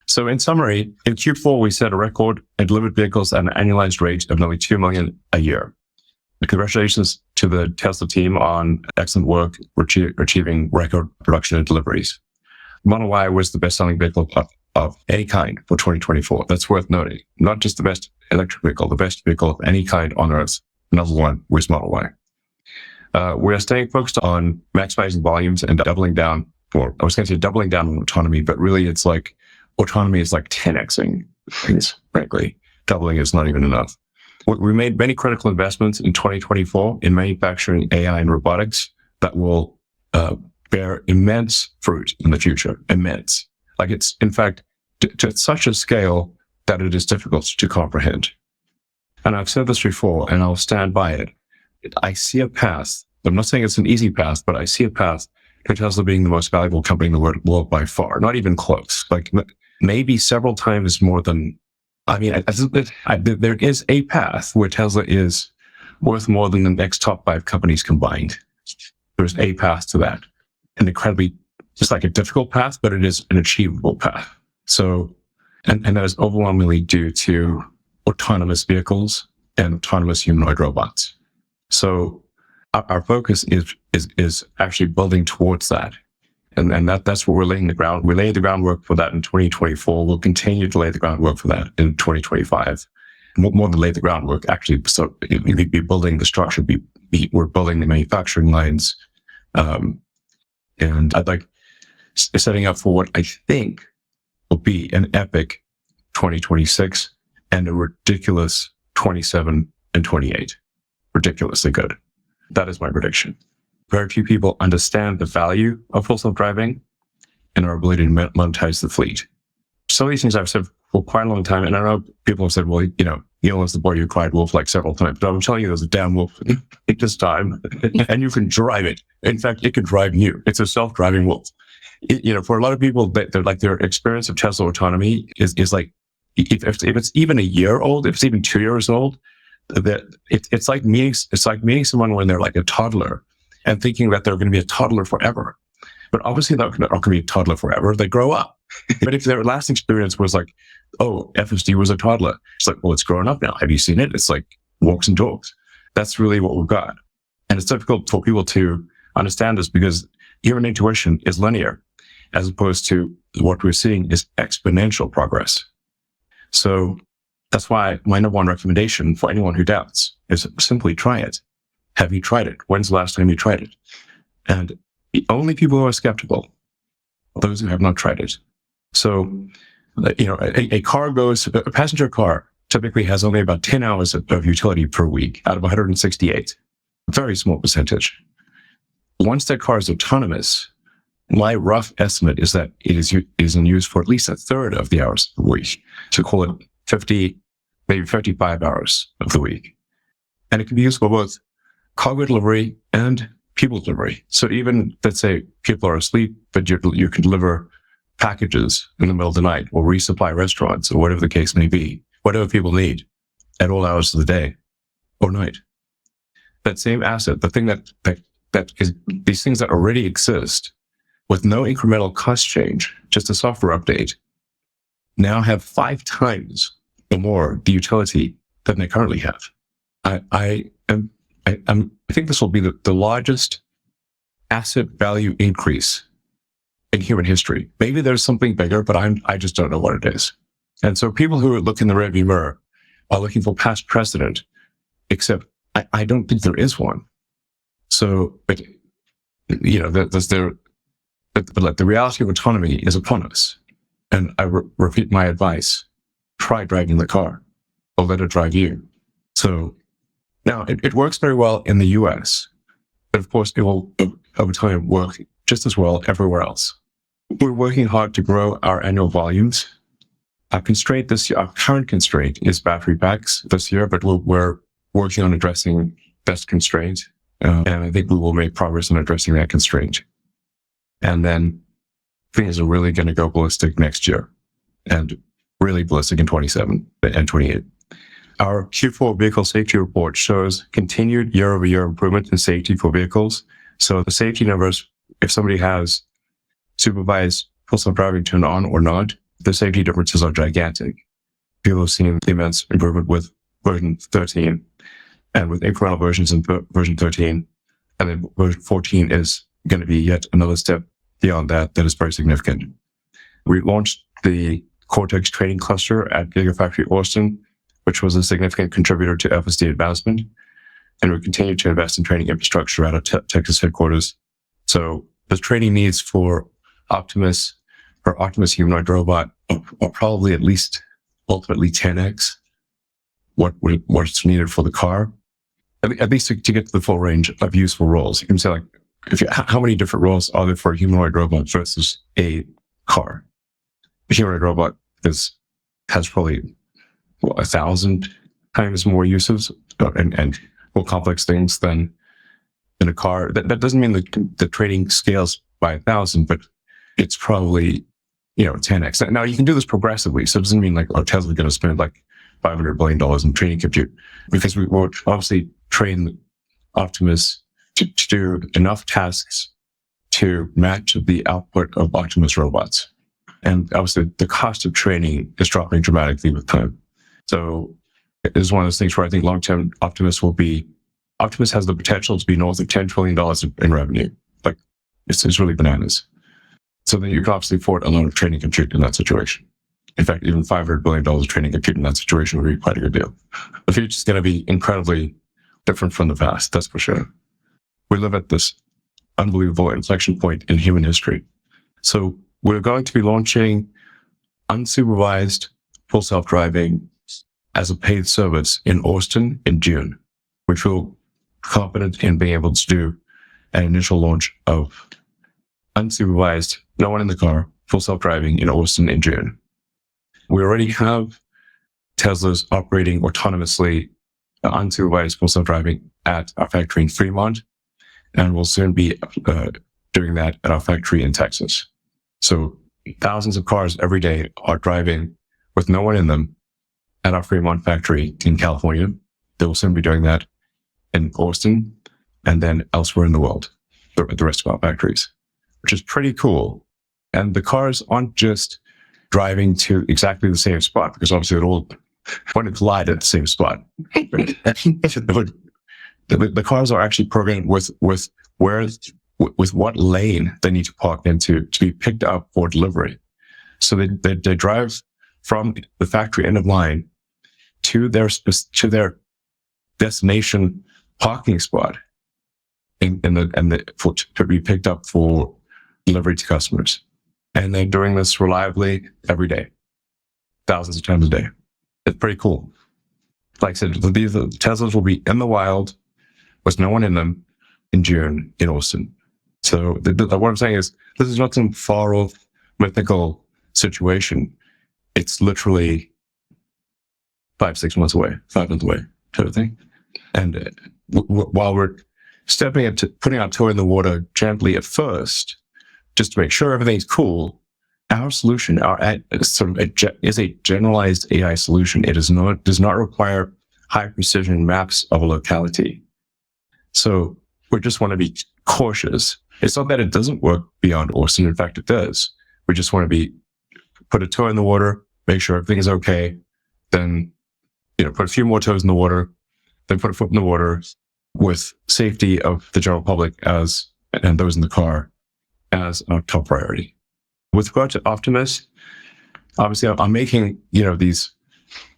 So in summary, in Q4, we set a record and delivered vehicles at an annualized rate of nearly 2 million a year. Congratulations to the Tesla team on excellent work achieving record production and deliveries. Model Y was the best-selling vehicle of any kind for 2024. That's worth noting. Not just the best electric vehicle, the best vehicle of any kind on Earth. Another one was Model Y. We are staying focused on maximizing volumes and doubling down, or I was going to say doubling down on autonomy, but really it's like autonomy is like 10xing things, frankly. Doubling is not even enough. We made many critical investments in 2024 in manufacturing, AI, and robotics that will bear immense fruit in the future. Immense. Like it's, in fact, to such a scale that it is difficult to comprehend. And I've said this before, and I'll stand by it. I see a path. I'm not saying it's an easy path, but I see a path to Tesla being the most valuable company in the world by far. Not even close. Like maybe several times more than, there is a path where Tesla is worth more than the next top 5 companies combined. There's a path to that. An incredibly, just like a difficult path, but it is an achievable path. So, and that is overwhelmingly due to autonomous vehicles and autonomous humanoid robots. So our focus is actually building towards that. And that's what we're laying the ground. We laid the groundwork for that in 2024. We'll continue to lay the groundwork for that in 2025. More than lay the groundwork, actually. So we'd be building the structure. We're building the manufacturing lines. And I'd like setting up for what I think will be an epic 2026 and a ridiculous 27 and 28. Ridiculously good. That is my prediction. Very few people understand the value of full self-driving and our ability to monetize the fleet. Some of these things I've said for quite a long time, and I know people have said, well, Elon's the boy who cried wolf like several times, but I'm telling you, there's a damn wolf at this time, and you can drive it. In fact, it can drive you. It's a self-driving wolf. For a lot of people, they're like their experience of Tesla autonomy is like, if it's even a year old, if it's even 2 years old, that it's like meeting someone when they're like a toddler and thinking that they're going to be a toddler forever. But obviously they're not going to be a toddler forever. They grow up. But if their last experience was like, oh, FSD was a toddler, it's like, well, it's grown up now. Have you seen it? It's like walks and talks. That's really what we've got. And it's difficult for people to understand this because human intuition is linear, as opposed to what we're seeing is exponential progress. So that's why my number one recommendation for anyone who doubts is simply try it. Have you tried it? When's the last time you tried it? And the only people who are skeptical are those who have not tried it. So, a passenger car typically has only about 10 hours of utility per week out of 168. A very small percentage. Once that car is autonomous, my rough estimate is that it is in use for at least a third of the hours of the week. So call it 50, maybe 55 hours of the week. And it can be used for both cargo delivery and people delivery. So even, let's say people are asleep, but you can deliver packages in the middle of the night or resupply restaurants or whatever the case may be, whatever people need at all hours of the day or night. That same asset, the thing that is these things that already exist with no incremental cost change, just a software update, now have 5 times or more the utility than they currently have. I think this will be the largest asset value increase in human history. Maybe there's something bigger, but I just don't know what it is. And so people who look in the rearview mirror are looking for past precedent, except I don't think there is one. So, but the reality of autonomy is upon us. And I repeat my advice: try driving the car, or let it drive you. So now it works very well in the US, but of course it will over time work just as well everywhere else. We're working hard to grow our annual volumes. Our constraint this year, our current constraint is battery packs this year, but we're working on addressing that constraint. And I think we will make progress in addressing that constraint. And then things are really going to go ballistic next year and really ballistic in 27 and 28. Our Q4 vehicle safety report shows continued year-over-year improvement in safety for vehicles. So the safety numbers, if somebody has supervised full self-driving turned on or not, the safety differences are gigantic. People have seen the immense improvement with version 13 and with incremental versions in version 13. And then version 14 is going to be yet another step beyond that is very significant. We launched the Cortex training cluster at Gigafactory Austin, which was a significant contributor to FSD advancement. And we continue to invest in training infrastructure at our Texas headquarters. So the training needs for Optimus humanoid robot are probably at least ultimately 10x what's needed for the car, at least to get to the full range of useful roles. You can say, like, how many different roles are there for a humanoid robot versus a car? A humanoid robot has probably 1,000 times more uses and more complex things than a car. That doesn't mean the training scales by 1,000, but it's probably 10x. Now you can do this progressively, so it doesn't mean like Tesla's going to spend like $500 billion in training compute, because we will obviously train Optimus to do enough tasks to match the output of Optimus robots. And obviously the cost of training is dropping dramatically with time. So it is one of those things where I think long-term Optimus has the potential to be north of $10 trillion in revenue. Like, it's really bananas. So then you can obviously afford a lot of training compute in that situation. In fact, even $500 billion of training compute in that situation would be quite a good deal. The future is going to be incredibly different from the past, that's for sure. We live at this unbelievable inflection point in human history. So we're going to be launching unsupervised full self-driving as a paid service in Austin in June. We feel confident in being able to do an initial launch of unsupervised, no one in the car, full self-driving in Austin in June. We already have Teslas operating autonomously, unsupervised full self-driving at our factory in Fremont, and we'll soon be doing that at our factory in Texas. So thousands of cars every day are driving with no one in them at our Fremont factory in California. They will soon be doing that in Austin and then elsewhere in the world, the rest of our factories, which is pretty cool. And the cars aren't just driving to exactly the same spot, because obviously it all wouldn't collide at the same spot. The cars are actually programmed with what lane they need to park into to be picked up for delivery. So they drive from the factory end of line to their destination parking spot to be picked up for delivery to customers. And they're doing this reliably every day, thousands of times a day. It's pretty cool. Like I said, the Teslas will be in the wild with no one in them in June in Austin. So what I'm saying is, this is not some far off mythical situation. It's literally 5-6 months away, 5 months away, sort of thing. And while we're stepping into putting our toe in the water gently at first, just to make sure everything's cool, our solution, is a generalized AI solution. It does not require high precision maps of a locality. So we just want to be cautious. It's not that it doesn't work beyond Austin. In fact, it does. We just want to put a toe in the water, make sure everything is okay, then, put a few more toes in the water, then put a foot in the water with safety of the general public and those in the car as our top priority. With regard to Optimus, obviously I'm making, these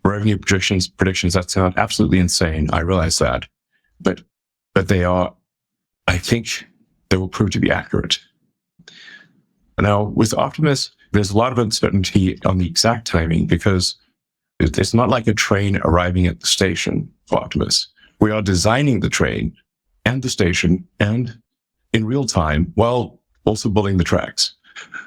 revenue predictions that sound absolutely insane. I realize that, but they are, I think they will prove to be accurate. Now, with Optimus, there's a lot of uncertainty on the exact timing, because it's not like a train arriving at the station for Optimus. We are designing the train and the station and in real time while also building the tracks.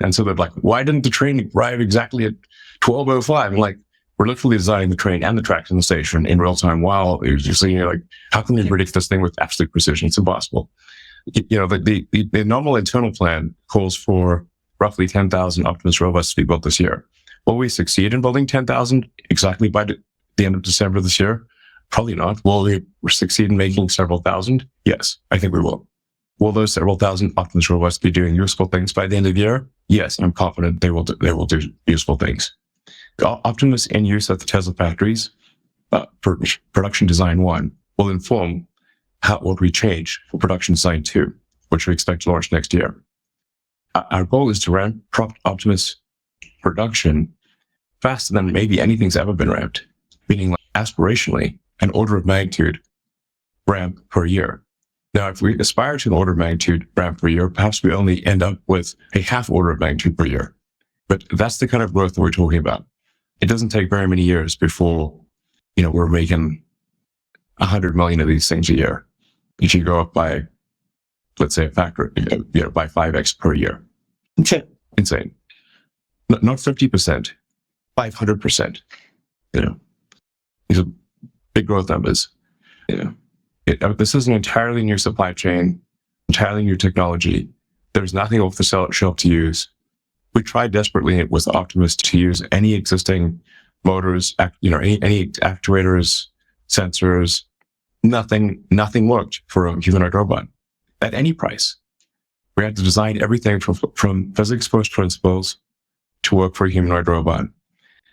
And so they're like, why didn't the train arrive exactly at 12:05? I'm like, we're literally designing the train and the tracks in the station in real time while you're saying, like, how can we predict this thing with absolute precision? It's impossible. The normal internal plan calls for roughly 10,000 Optimus robots to be built this year. Will we succeed in building 10,000 exactly by the end of December this year? Probably not. Will we succeed in making several thousand? Yes, I think we will. Will those several thousand Optimus robots be doing useful things by the end of the year? yes, I'm confident they will do useful things. Optimus in use at the Tesla factories for production design 1 will inform what we change for production design 2, which we expect to launch next year. Our goal is to ramp Optimus production faster than maybe anything's ever been ramped, meaning like aspirationally an order of magnitude ramp per year. Now, if we aspire to an order of magnitude ramp per year, perhaps we only end up with a half order of magnitude per year. But that's the kind of growth that we're talking about. It doesn't take very many years before, we're making 100 million of these things a year. You should go up by, let's say, a factor, by 5x per year. Okay. Insane. Not 50%, 500%. These are big growth numbers. This is an entirely new supply chain, entirely new technology. There's nothing off the shelf to use. We tried desperately with Optimus to use any existing motors, any actuators, sensors. Nothing worked for a humanoid robot at any price. We had to design everything from physics-first principles to work for a humanoid robot,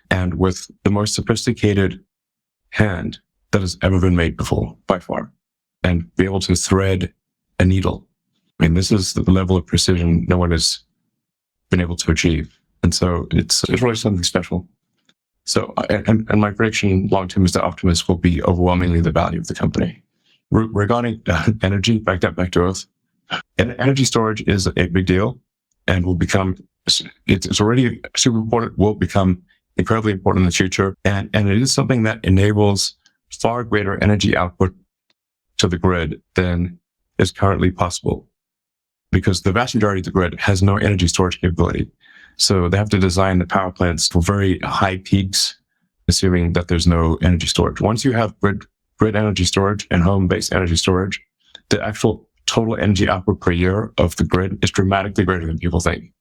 and with the most sophisticated hand that has ever been made before, by far, and be able to thread a needle. I mean, this is the level of precision no one has been able to achieve. And so it's really something special. So, and my prediction long-term is that Optimus will be overwhelmingly the value of the company. Regarding energy, back to Earth, energy storage is a big deal and will become, it's already super important, will become incredibly important in the future. And it is something that enables far greater energy output to the grid than is currently possible, because the vast majority of the grid has no energy storage capability. So they have to design the power plants for very high peaks, assuming that there's no energy storage. Once you have grid energy storage and home-based energy storage, the actual total energy output per year of the grid is dramatically greater than people think.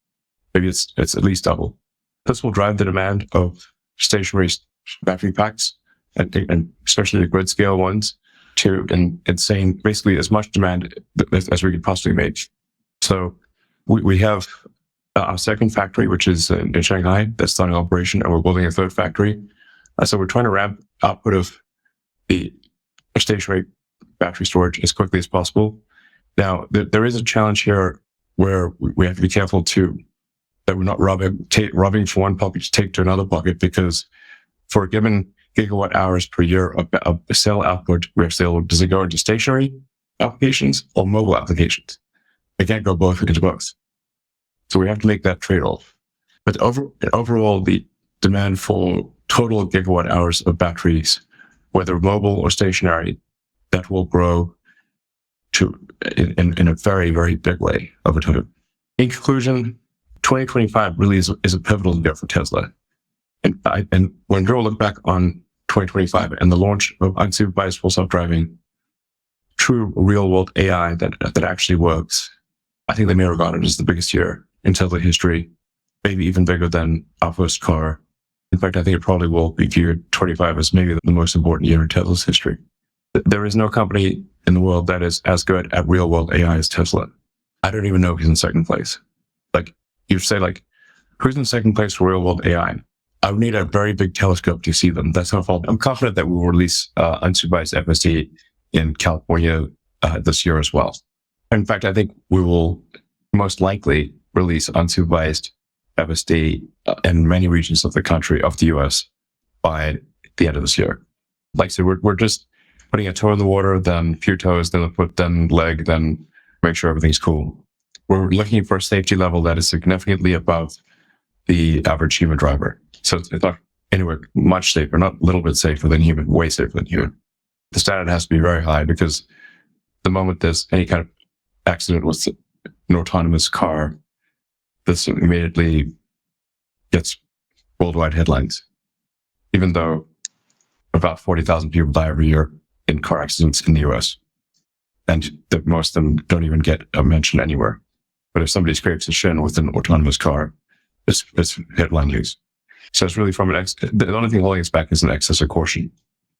Maybe it's at least double. This will drive the demand of stationary battery packs, and especially the grid scale ones, to an insane, basically as much demand as we could possibly make. So we have our second factory, which is in Shanghai, that's starting operation, and we're building a third factory. So we're trying to ramp output of the stationary battery storage as quickly as possible. Now, there is a challenge here where we have to be careful too, that we're not robbing from one pocket to take to another pocket, because for a given gigawatt hours per year of cell output, does it go into stationary applications or mobile applications? It can't go into both. So we have to make that trade-off. But overall, the demand for total gigawatt hours of batteries, whether mobile or stationary, that will grow in a very, very big way over time. In conclusion, 2025 really is a pivotal year for Tesla. And when people look back on 2025 and the launch of unsupervised full self-driving, true real-world AI that actually works, I think they may regard it as the biggest year in Tesla history, maybe even bigger than our first car. In fact, I think it probably will be viewed 25 as maybe the most important year in Tesla's history. There is no company in the world that is as good at real-world AI as Tesla. I don't even know who's in second place. Like, you say, who's in second place for real-world AI? I would need a very big telescope to see them. That's not fault. I'm confident that we will release unsupervised FSD in California this year as well. In fact, I think we will most likely release unsupervised FSD in many regions of the US by the end of this year. Like I said, we're just putting a toe in the water, then a few toes, then leg, then make sure everything's cool. We're looking for a safety level that is significantly above the average human driver. So it's not anywhere much safer, not a little bit safer than human, way safer than human. The standard has to be very high, because the moment there's any kind of accident with an autonomous car, this immediately gets worldwide headlines, even though about 40,000 people die every year in car accidents in the US. And most of them don't even get a mention anywhere. But if somebody scrapes a shin with an autonomous car, it's headline news. So it's really the only thing holding us back is an excess of caution.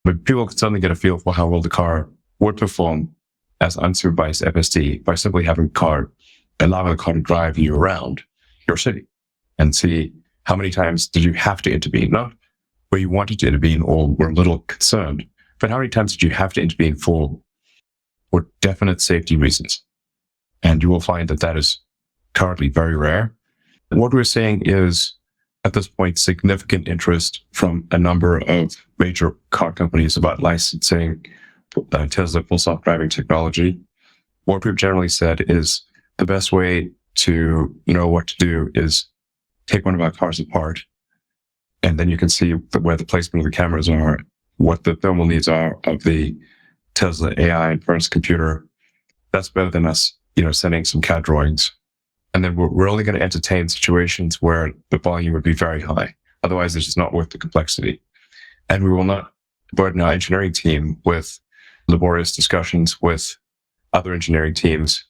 But people can suddenly get a feel for how well the car would perform as unsupervised FSD by simply allowing the car to drive you around your city and see how many times did you have to intervene, not where you wanted to intervene or were a little concerned, but how many times did you have to intervene for definite safety reasons? And you will find that that is currently very rare. And what we're seeing is, at this point, significant interest from a number of major car companies about licensing Tesla full self-driving technology. What we've generally said is the best way to know what to do is take one of our cars apart, and then you can see where the placement of the cameras are, what the thermal needs are of the Tesla AI inference computer. That's better than us, sending some CAD drawings. And then we're only going to entertain situations where the volume would be very high. Otherwise, it's just not worth the complexity. And we will not burden our engineering team with laborious discussions with other engineering teams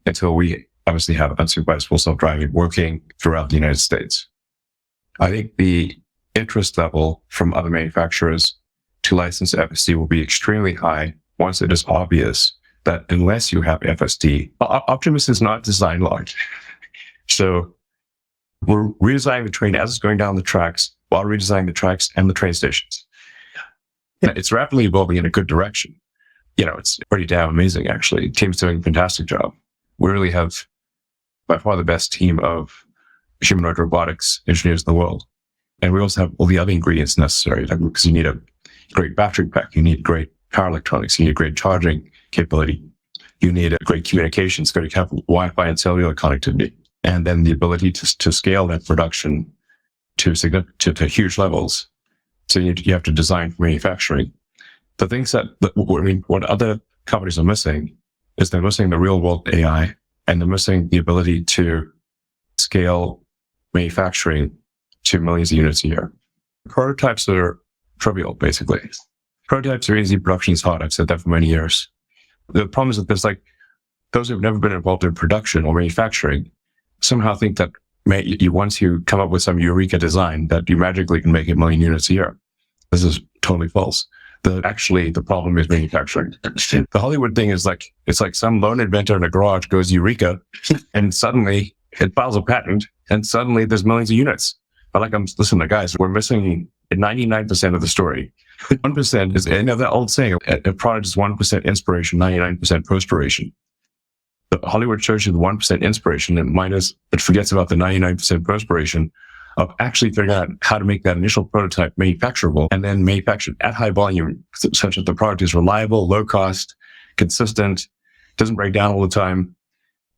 until we obviously have unsupervised full self-driving working throughout the United States. I think the interest level from other manufacturers to license FSD will be extremely high once it is obvious that unless you have FSD, Optimus is not designed large. So we're redesigning the train as it's going down the tracks while redesigning the tracks and the train stations. It's rapidly evolving in a good direction. It's pretty damn amazing, actually. The team's doing a fantastic job. We really have by far the best team of humanoid robotics engineers in the world. And we also have all the other ingredients necessary, because you need a great battery pack, you need great power electronics, you need great charging capability, you need a great communications, you have Wi-Fi and cellular connectivity, and then the ability to scale that production to huge levels. So you have to design for manufacturing. The things what other companies are missing is they're missing the real world AI, and they're missing the ability to scale manufacturing to millions of units a year. Prototypes are trivial, basically. Prototypes are easy, production is hard. I've said that for many years. The problem is that there's those who've never been involved in production or manufacturing somehow think that once you come up with some eureka design that you magically can make 1 million units a year. This is totally false. The problem is manufacturing. The Hollywood thing is it's like some lone inventor in a garage goes eureka, and suddenly it files a patent, and suddenly there's millions of units. But listen, guys, we're missing 99% of the story. 1% is, that old saying, a product is 1% inspiration, 99% perspiration. The Hollywood shows you the 1% inspiration, and it forgets about the 99% perspiration of actually figuring out how to make that initial prototype manufacturable and then manufactured at high volume such that the product is reliable, low cost, consistent, doesn't break down all the time.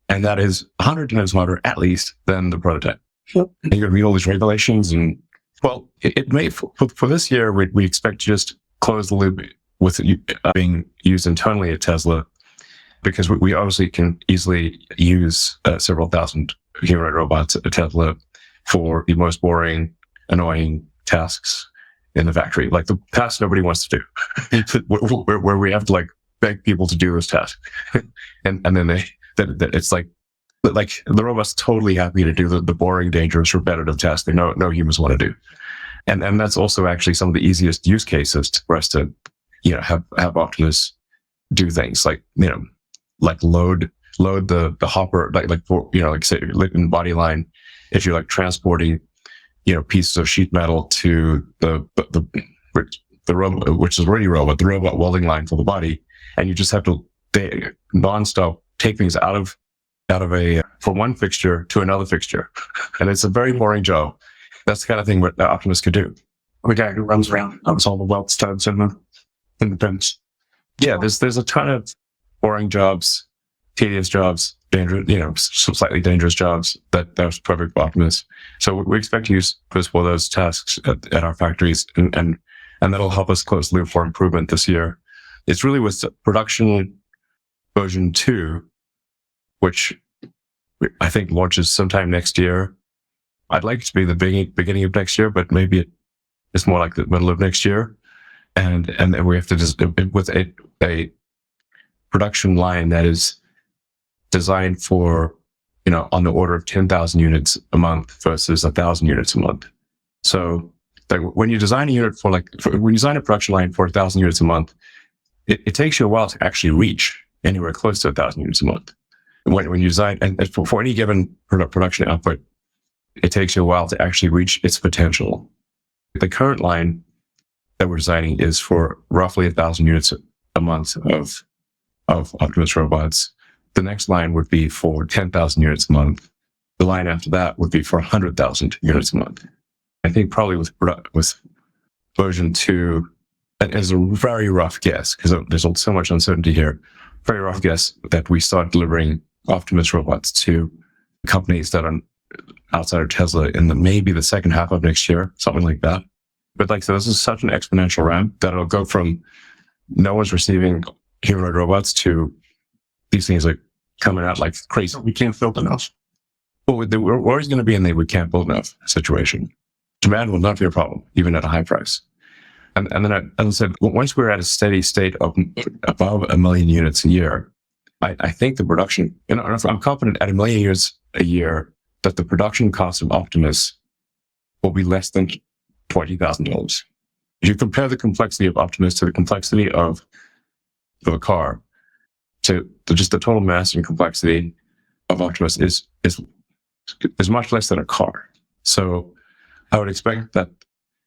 And that is 100 times harder, at least, than the prototype. Yep. And you're going to meet all these regulations. And, well, it may, for this year, we expect to just close the loop with it being used internally at Tesla, because we obviously can easily use several thousand humanoid robots at Tesla for the most boring, annoying tasks in the factory, like the tasks nobody wants to do, where we have to beg people to do those tasks, and then it's like the robot's totally happy to do the boring, dangerous, repetitive tasks that no humans want to do, and that's also actually some of the easiest use cases for us to have Optimus do things like load the hopper, say in body line. If you're transporting, pieces of sheet metal to the robot, which is already robot, the robot welding line for the body, and you just have to nonstop take things out of from one fixture to another fixture, and it's a very boring job. That's the kind of thing what Optimus could do. The guy who runs around with all the weld studs in the pins. Yeah, there's a ton of boring jobs, tedious jobs, dangerous, slightly dangerous jobs that's perfect for Optimus. So we expect to use this for those tasks at our factories, and that'll help us close the loop for improvement this year. It's really with production version 2, which I think launches sometime next year. I'd like it to be the beginning of next year, but maybe it's more like the middle of next year. And then we have to just, with a production line that is designed for, on the order of 10,000 units a month versus 1,000 units a month. So when you design a unit when you design a production line for 1,000 units a month, it takes you a while to actually reach anywhere close to 1,000 units a month. When you design, and for any given production output, it takes you a while to actually reach its potential. The current line that we're designing is for roughly 1,000 units a month of Optimus robots. The next line would be for 10,000 units a month. The line after that would be for 100,000 units a month. I think probably with version 2, and as a very rough guess, because there's so much uncertainty here, very rough guess that we start delivering Optimus robots to companies that are outside of Tesla in maybe the second half of next year, something like that. But like, so this is such an exponential ramp that it'll go from no one's receiving humanoid robots to these things like coming out like crazy. We can't build enough. Well, we're always going to be in the we can't build enough situation. Demand will not be a problem, even at a high price. And then, as I said, once we're at a steady state of above 1 million units a year, I think the production, I'm confident at 1 million units a year that the production cost of Optimus will be less than $20,000. If you compare the complexity of Optimus to the complexity of a car, to just the total mass and complexity of Optimus is much less than a car. So I would expect that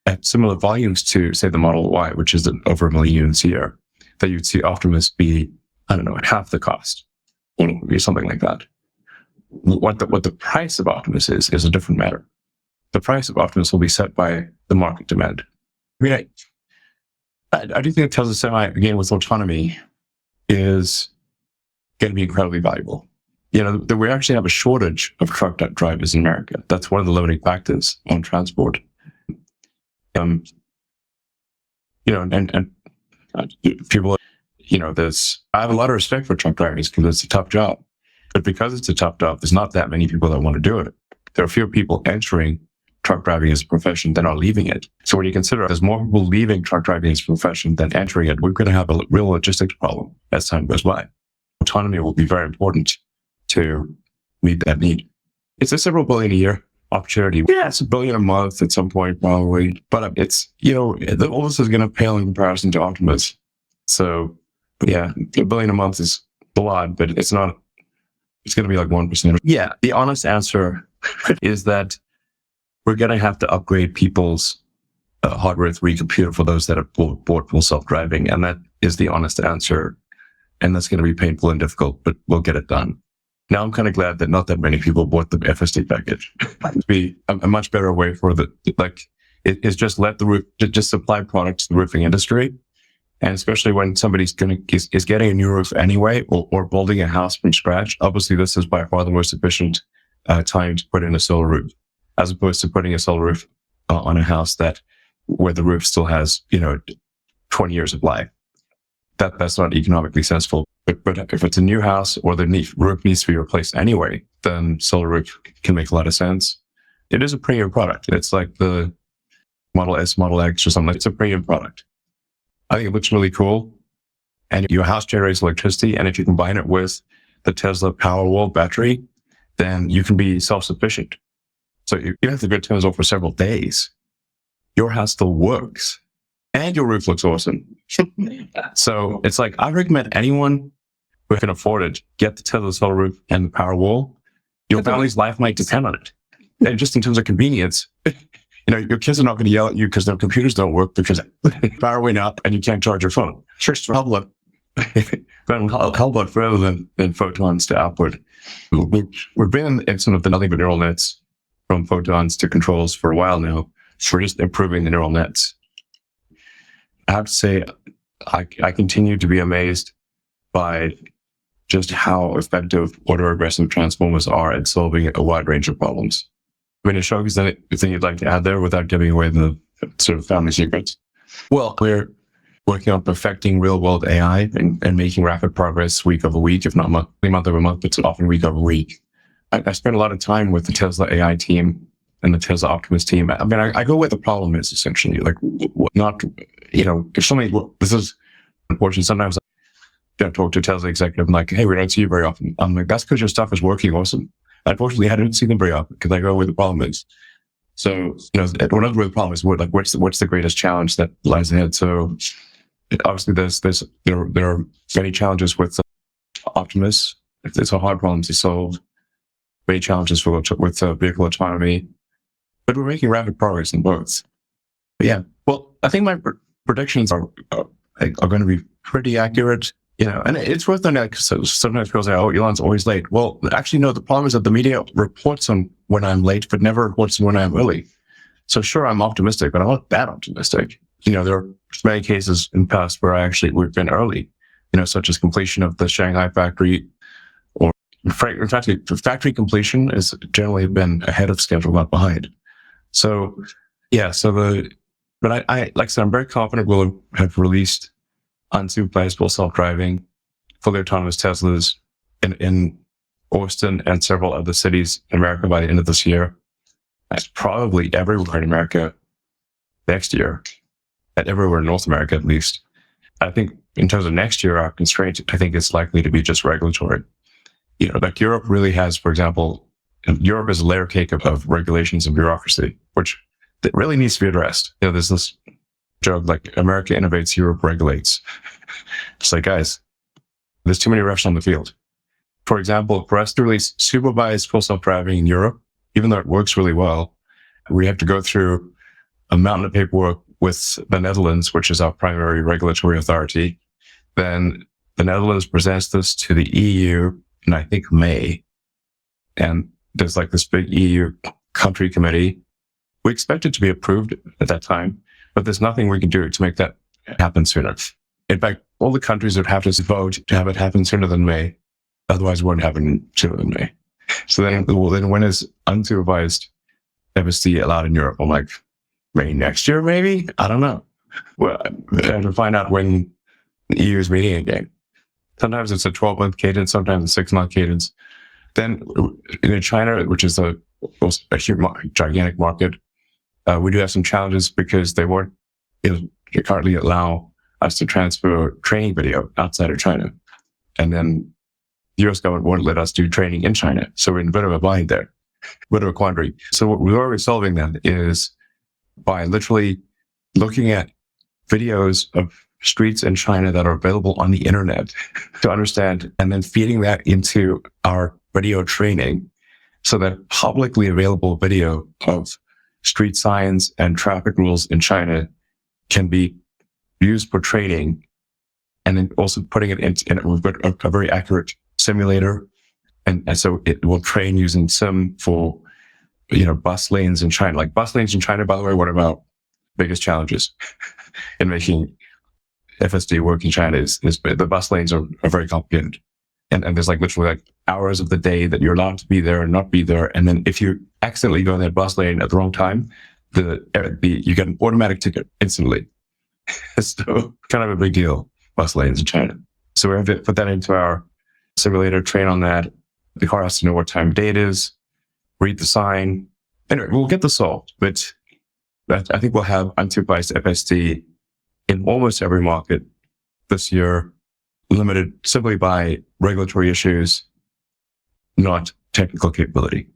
at similar volumes to, say, the Model Y, which is over 1 million units a year, that you'd see Optimus be, I don't know, at half the cost, or be something like that. What the price of Optimus is a different matter. The price of Optimus will be set by the market demand. I mean, I do think Tesla Semi, again, with autonomy, is going to be incredibly valuable. We actually have a shortage of truck drivers in America. That's one of the limiting factors on transport. And people, I have a lot of respect for truck drivers because it's a tough job. But because it's a tough job, there's not that many people that want to do it. There are fewer people entering truck driving as a profession than are leaving it. So when you consider there's more people leaving truck driving as a profession than entering it, we're going to have a real logistics problem as time goes by. Autonomy will be very important to meet that need. It's a several billion a year opportunity. Yeah, it's $1 billion a month at some point, probably. But it's, all this is going to pale in comparison to Optimus. So, yeah, $1 billion a month is a lot, but it's not, it's going to be like 1%. Yeah, the honest answer is that we're going to have to upgrade people's hardware 3 computer for those that have bought full self-driving. And that is the honest answer. And that's going to be painful and difficult, but we'll get it done. Now, I'm kind of glad that not that many people bought the FSD package. It'd be a much better way for is just let the roof, just supply products to the roofing industry. And especially when somebody's is getting a new roof anyway, or building a house from scratch. Obviously, this is by far the most efficient time to put in a solar roof, as opposed to putting a solar roof on a house where the roof still has, 20 years of life. That's not economically sensible. But if it's a new house or the roof needs to be replaced anyway, then solar roof can make a lot of sense. It is a premium product. It's like the Model S, Model X or something. It's a premium product. I think it looks really cool. And your house generates electricity. And if you combine it with the Tesla Powerwall battery, then you can be self-sufficient. So even if the grid turns off for several days, your house still works and your roof looks awesome. So it's like, I recommend anyone who can afford it, get the Tesla solar roof and the Powerwall. Your family's life might depend on it. And just in terms of convenience, your kids are not going to yell at you because their computers don't work because power went out and you can't charge your phone. Sure. How about further than photons to output? We've been in sort of the nothing but neural nets from photons to controls for a while now. So we're just improving the neural nets. I have to say, I continue to be amazed by just how effective autoregressive transformers are at solving a wide range of problems. I mean, Ashok, is there anything you'd like to add there without giving away the sort of family secrets? Well, we're working on perfecting real-world AI and making rapid progress week over week, if not month over month, but often week over week. I spent a lot of time with the Tesla AI team and the Tesla Optimus team. I mean, I go where the problem is, essentially. Like, if somebody, this is unfortunate, sometimes I talk to a Tesla executive, I'm like, hey, we don't see you very often. I'm like, that's because your stuff is working awesome. Unfortunately, I don't see them very often because I go where the problem is. So, whatever the problem is, what's the greatest challenge that lies ahead? So, obviously, there are many challenges with Optimus. It's a hard problem to solve. Many challenges with vehicle autonomy. but we're making rapid progress in both. But yeah, well, I think my predictions are going to be pretty accurate. And it's worth noting because sometimes people say, "Oh, Elon's always late." Well, actually, no. The problem is that the media reports on when I'm late, but never reports on when I'm early. So sure, I'm optimistic, but I'm not that optimistic. There are many cases in the past where we've been early. Such as completion of the Shanghai factory, or in fact, the factory completion has generally been ahead of schedule, not behind. So yeah, but I like I said, I'm very confident we'll have released unsupervised full self-driving, fully autonomous Teslas in Austin and several other cities in America by the end of this year. That's probably everywhere in America next year, and everywhere in North America at least. I think in terms of next year, our constraint, I think, is likely to be just regulatory. Like Europe really has, for example, Europe is a layer cake of regulations and bureaucracy, which that really needs to be addressed. There's this joke like America innovates, Europe regulates. It's like, guys, there's too many refs on the field. For example, for us to release supervised full self-driving in Europe, even though it works really well, we have to go through a mountain of paperwork with the Netherlands, which is our primary regulatory authority. Then the Netherlands presents this to the EU in, I think, May. And there's like this big EU country committee. We expect it to be approved at that time, but there's nothing we can do to make that happen sooner. In fact, all the countries would have to vote to have it happen sooner than May. Otherwise, it won't happen sooner than May. So then when is unsupervised FSD allowed in Europe? I'm like, May next year, maybe? I don't know. Well, I have to find out when the EU is meeting again. Sometimes it's a 12-month cadence, sometimes a 6-month cadence. Then in China, which is a gigantic market, we do have some challenges because they currently allow us to transfer training video outside of China. And then the US government won't let us do training in China. So we're in a bit of a bind there, a bit of a quandary. So what we're already solving then is by literally looking at videos of streets in China that are available on the internet to understand, and then feeding that into our video training so that publicly available video of street signs and traffic rules in China can be used for training. And then also putting it in a very accurate simulator. And so it will train using sim for, bus lanes in China. Like bus lanes in China, by the way, one of our biggest challenges in making FSD work in China is the bus lanes are very complicated. And there's like literally like hours of the day that you're allowed to be there and not be there. And then if you accidentally go in that bus lane at the wrong time, you get an automatic ticket instantly. So kind of a big deal, bus lanes in China. So we have to put that into our simulator, train on that. The car has to know what time of day it is, read the sign. Anyway, we'll get this solved, but I think we'll have unsupervised FSD in almost every market this year, limited simply by regulatory issues, not technical capability.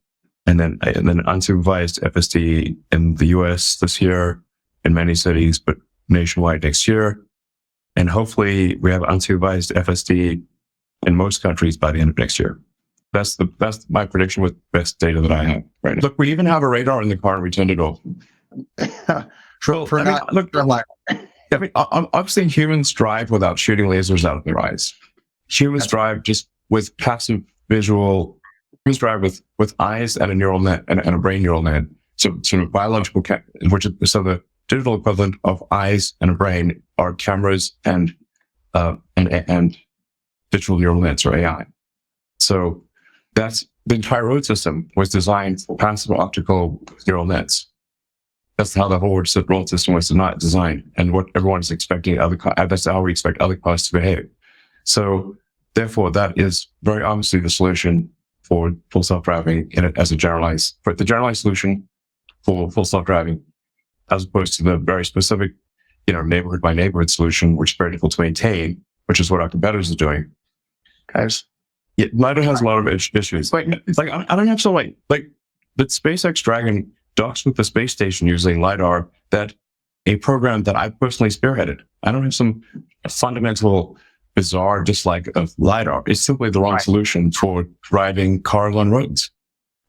And then unsupervised FSD in the US this year, in many cities, but nationwide next year. And hopefully we have unsupervised FSD in most countries by the end of next year. That's my prediction with best data that I have right now. Look, we even have a radar in the car and we turned it off. Obviously humans drive without shooting lasers out of their eyes. Humans drive just with passive visual. Humans drive with eyes and a neural net and a brain neural net. So sort of biological, so the digital equivalent of eyes and a brain are cameras and digital neural nets or AI. So that's the entire road system was designed for passive optical neural nets. That's how the whole road system was not designed, and what everyone is expecting that's how we expect other cars to behave. So therefore, that is very obviously the solution for full self-driving as a generalized solution for full self-driving, as opposed to the very specific, neighborhood by neighborhood solution, which is very difficult to maintain, which is what our competitors are doing. Guys, yeah, LiDAR has a lot of issues. Like I don't have like the SpaceX Dragon docks with the space station using LiDAR, that a program that I personally spearheaded. I don't have some fundamental bizarre dislike of LiDAR. It's simply the wrong solution for driving cars on roads.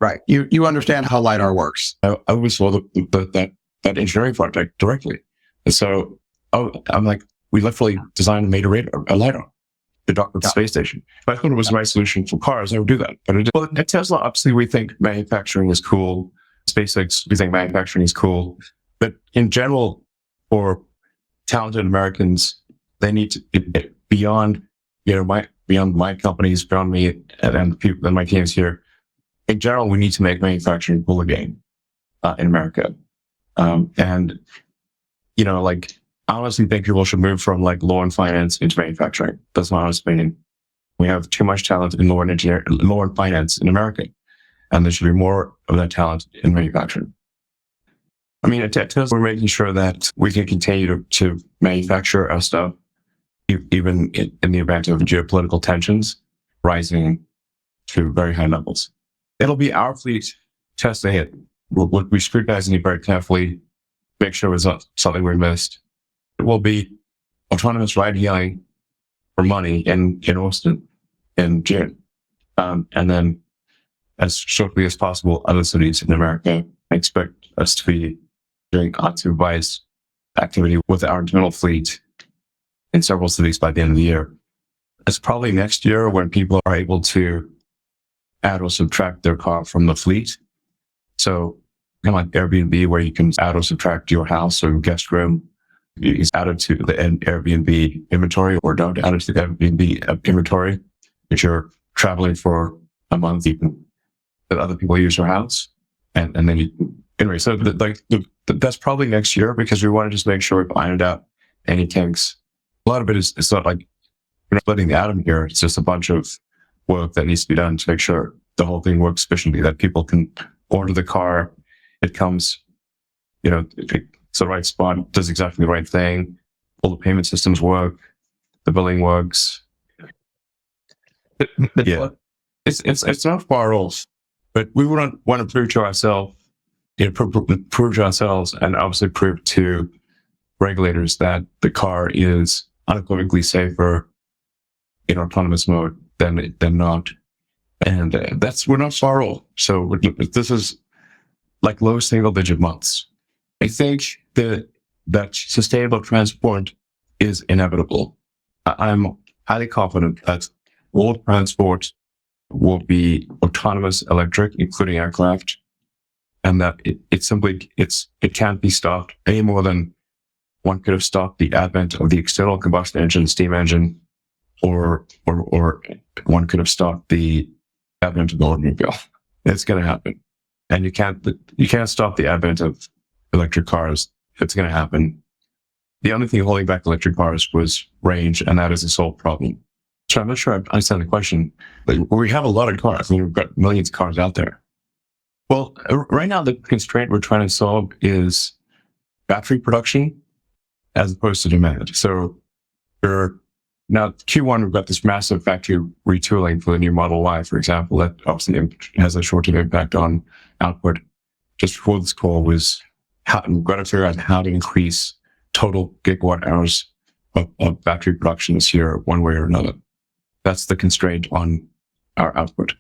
Right. You understand how LiDAR works. I oversaw that engineering project directly. And so I'm like, we literally designed and made a LiDAR to dock with the space station. If I thought it was the right solution for cars, I would do that. But well, at Tesla, obviously, we think manufacturing is cool. SpaceX, we think manufacturing is cool. But in general, for talented Americans, they need to, beyond my companies, beyond me and people and my teams here, in general, we need to make manufacturing cool again in America. And, like, I honestly think people should move from like law and finance into manufacturing. That's my honest opinion. We have too much talent in law and finance in America, and there should be more of that talent in manufacturing. I mean, at Tesla, we're making sure that we can continue to manufacture our stuff, even in the event of geopolitical tensions rising to very high levels. It'll be our fleet testing it. We'll be scrutinizing it very carefully, make sure it's not something we missed. It will be autonomous ride-hailing for money in Austin in June. And then as shortly as possible, other cities in America. I expect us to be doing unsupervised activity with our internal fleet in several cities by the end of the year. It's probably next year when people are able to add or subtract their car from the fleet. So kind of like Airbnb, where you can add or subtract your house or guest room. You add it to the Airbnb inventory or don't add it to the Airbnb inventory. If you're traveling for a month, you can let other people use your house. And then anyway, so that's probably next year, because we want to just make sure we've ironed out any kinks. A lot of it is, it's not like we're not splitting the atom here. It's just a bunch of work that needs to be done to make sure the whole thing works efficiently, that people can order the car. It comes, it's the right spot, does exactly the right thing. All the payment systems work. The billing works. Yeah. It's not far off, but we want to prove to ourselves, prove to ourselves and obviously prove to regulators that the car is unequivocally safer in autonomous mode than not. And we're not far off. So this is like low single digit months. I think that sustainable transport is inevitable. I'm highly confident that all transport will be autonomous electric, including aircraft, and that it can't be stopped any more than one could have stopped the advent of the external combustion engine, steam engine, or one could have stopped the advent of the automobile. It's going to happen, and you can't stop the advent of electric cars. It's going to happen. The only thing holding back electric cars was range, and that is a sole problem. So I'm not sure I understand the question, but we have a lot of cars. I mean, we've got millions of cars out there. Well, right now the constraint we're trying to solve is battery production as opposed to demand. So now Q1, we've got this massive factory retooling for the new Model Y, for example, that obviously has a short-term impact on output. Just before this call was we've got to figure out how to increase total gigawatt hours of battery production this year, one way or another. That's the constraint on our output.